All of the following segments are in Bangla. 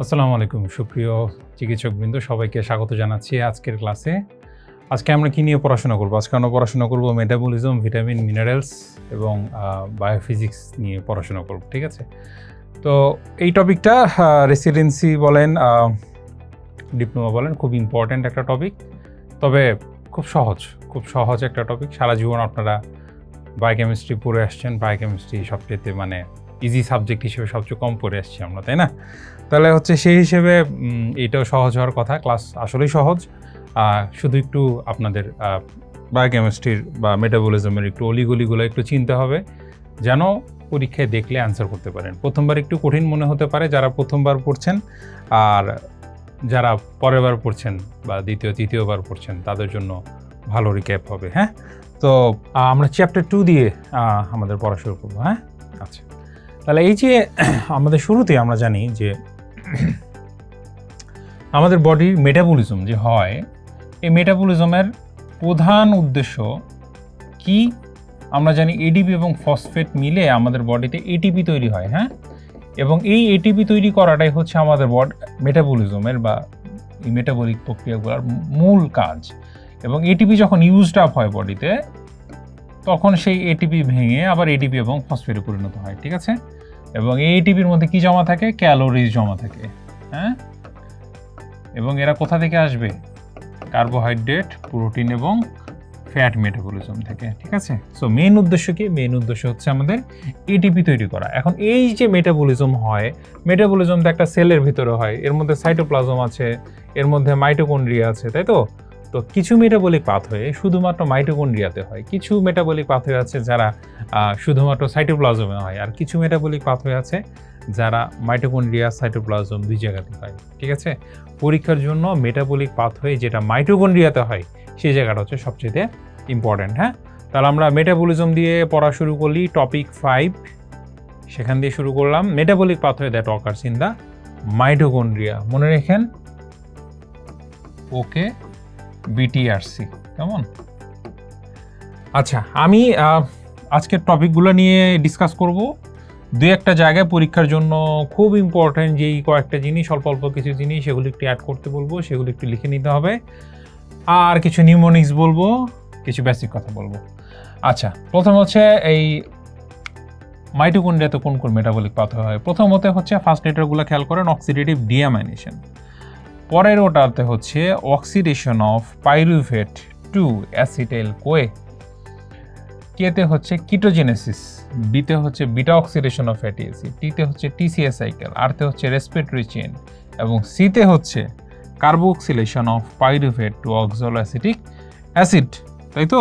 আসসালামু আলাইকুম সুপ্রিয় চিকিৎসকবৃন্দ, সবাইকে স্বাগত জানাচ্ছি আজকের ক্লাসে। আজকে আমরা কি নিয়ে পড়াশোনা করব? আজকে আমরা পড়াশোনা করব মেটাবলিজম, ভিটামিন, মিনারেলস এবং বায়োফিজিক্স নিয়ে পড়াশোনা করব, ঠিক আছে? তো এই টপিকটা রেসিডেন্সি বলেন, ডিপ্লোমা বলেন, খুব ইম্পর্ট্যান্ট একটা টপিক। তবে খুব সহজ একটা টপিক। সারা জীবন আপনারা বায়োকেমিস্ট্রি পড়ে আসছেন। বায়োকেমিস্ট্রি সবচেয়ে ইজি সাবজেক্ট হিসেবে সবচেয়ে কম পড়ে আসছি আমরা, তাই না? তাহলে সেই হিসেবে এইটাও সহজ হওয়ার কথা। ক্লাস আসলেই সহজ, শুধু একটু আপনাদের বায়োকেমিস্ট্রির বা মেটাবলিজমের একটু অলিগলিগুলো একটু চিনতে হবে, যেন পরীক্ষায় দেখলে অ্যান্সার করতে পারেন। প্রথমবার একটু কঠিন মনে হতে পারে যারা প্রথমবার পড়ছেন, আর যারা পরের বার পড়ছেন বা দ্বিতীয় তৃতীয়বার পড়ছেন তাদের জন্য ভালো রিক্যাপ হবে। হ্যাঁ, তো আমরা চ্যাপ্টার 2 দিয়ে আমাদের পড়া শুরু করবো। হ্যাঁ, আচ্ছা, তাহলে এই যে আমাদের শুরুতে আমরা জানি যে আমাদের বডির মেটাবলিজম যে হয়, এই মেটাবলিজমের প্রধান উদ্দেশ্য কি? আমরা জানি এডিপি এবং ফসফেট মিলে আমাদের বডিতে এটিপি তৈরি হয়। হ্যাঁ, এবং এই এটিপি তৈরি করাটাই হচ্ছে আমাদের মেটাবলিজমের বা এই মেটাবলিক প্রক্রিয়াগুলোর মূল কাজ। এবং এটিপি যখন ইউজড আপ হয় বডিতে, তখন সেই এটিপি ভেঙে আবার এটিপি এবং ফসফেটে পরিণত হয়, ঠিক আছে? এবং এই এটিপির মধ্যে কি জমা থাকে? ক্যালোরিজ জমা থাকে। হ্যাঁ, এবং এরা কোথা থেকে আসবে? কার্বোহাইড্রেট, প্রোটিন এবং ফ্যাট মেটাবলিজম থেকে, ঠিক আছে? সো মেইন উদ্দেশ্য কি? মেইন উদ্দেশ্য হচ্ছে আমাদের এটিপি তৈরি করা। এখন এই যে মেটাবলিজম হয়, মেটাবলিজমটা একটা সেলের ভিতরে হয়, এর মধ্যে সাইটোপ্লাজম আছে, এর মধ্যে মাইটোকন্ড্রিয়া আছে, তাই তো? তো কিছু মেটাবলিক পাথওয়ে শুধুমাত্র মাইটোকন্ড্রিয়াতে হয়, কিছু মেটাবলিক পাথওয়ে আছে যারা শুধুমাত্র সাইটোপ্লাজমে হয়, আর কিছু মেটাবলিক পাথওয়ে আছে যারা মাইটোকন্ড্রিয়া, সাইটোপ্লাজম দুই জায়গাতে হয়, ঠিক আছে? পরীক্ষার জন্য মেটাবলিক পাথওয়ে যেটা মাইটোকন্ড্রিয়াতে হয় সেই জায়গাটা হচ্ছে সবচেয়ে ইম্পর্ট্যান্ট। হ্যাঁ, তাহলে আমরা মেটাবলিজম দিয়ে পড়া শুরু করলি, টপিক 5 সেখান দিয়ে শুরু করলাম। Metabolic pathway that occurs in the mitochondria, মনে রাখেন, ওকে, বিটিআরসি, কেমন? আচ্ছা, আমি আজকের টপিকগুলো নিয়ে ডিসকাস করব। দুই একটা জায়গায় পরীক্ষার জন্য খুব ইম্পর্ট্যান্ট যেই কয়েকটা জিনিস, অল্প কিছু জিনিস, সেগুলো একটু অ্যাড করতে বলবো, সেগুলো একটু লিখে নিতে হবে। আর কিছু নিউমোনিক্স বলবো, কিছু বেসিক কথা বলবো। আচ্ছা, প্রথম হচ্ছে এই মাইটোকন্ড্রিয়াতে কোন কোন মেটাবলিক পাথওয়ে হয়। প্রথমত হচ্ছে ফার্স্ট লেটারগুলো খেয়াল করেন, অক্সিডেটিভ ডিঅ্যামাইনেশন। পরের ওটাতে হচ্ছে oxidation of pyruvate to acetyl CoA. কেতে হচ্ছে কিটোজেনেসিস, বিতে হচ্ছে beta oxidation of fatty acid, টিতে হচ্ছে টিসিএস সাইকেল, আরতে হচ্ছে রেসপিরেটরি চেইন, এবং সিতে হচ্ছে carboxylation of pyruvate to oxaloacetic acid, তাই তো?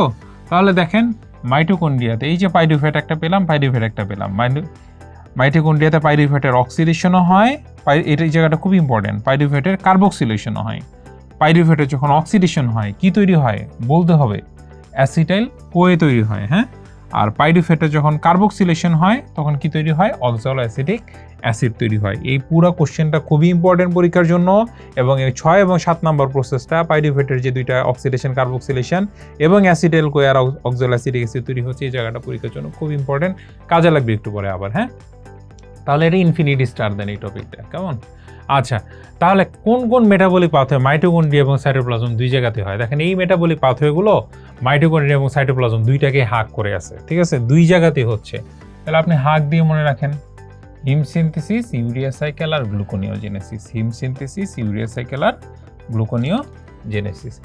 তাহলে দেখেন মাইটোকন্ড্রিয়াতে এই যে পাইরুভেট একটা পেলাম, পাইরুভেট একটা পেলাম, মাইটোকন্ড্রিয়াতে পাইরুভেটের অক্সিডেশনও হয়, এই জায়গাটা খুব ইম্পর্টেন্ট, পাইরুভেটের কার্বক্সিলেশনও হয়। পাইরুভেটের যখন অক্সিডেশন হয় কি তৈরি হয় বলতে হবে? অ্যাসিটাইল কোয়ে তৈরি হয়। হ্যাঁ, আর পাইরুভেটের যখন কার্বক্সিলেশন হয় তখন কি তৈরি হয়? অক্সালোঅ্যাসিটিক অ্যাসিড তৈরি হয়। এই পুরো কোশ্চেনটা খুবই ইম্পর্টেন্ট পরীক্ষার জন্য, এবং এই 6 এবং 7 নম্বর প্রসেসটা পাইরুভেটের যে দুইটা অক্সিডেশন, কার্বক্সিলেশন এবং অ্যাসিটাইল কোয়ে আর অক্সালোঅ্যাসিটিক অ্যাসিড তৈরি হচ্ছে, এই জায়গাটা পরীক্ষার জন্য খুব ইম্পর্টেন্ট, কাজে লাগবে একটু পরে আবার। হ্যাঁ, তাহলে এটা ইনফিনিটি স্টার দেন এই টপিকটা, কেমন? আচ্ছা, তাহলে কোন কোন মেটাবলিক পাথওয়ে মাইটোকন্ড্রিয়া এবং সাইটোপ্লাজম দুই জায়গাতে হয়? দেখেন এই মেটাবলিক পাথওয়েগুলো মাইটোকন্ড্রিয়া এবং সাইটোপ্লাজম দুইটাকে হাক করে আছে, ঠিক আছে? দুই জায়গাতেই হচ্ছে। তাহলে আপনি হাক দিয়ে মনে রাখেন, হিম সিনথেসিস, ইউরিয়া সাইকেল আর গ্লুকোনিওজেনেসিস, হিম সিনথেসিস, ইউরিয়া সাইকেল আর গ্লুকোনিওজেনেসিস।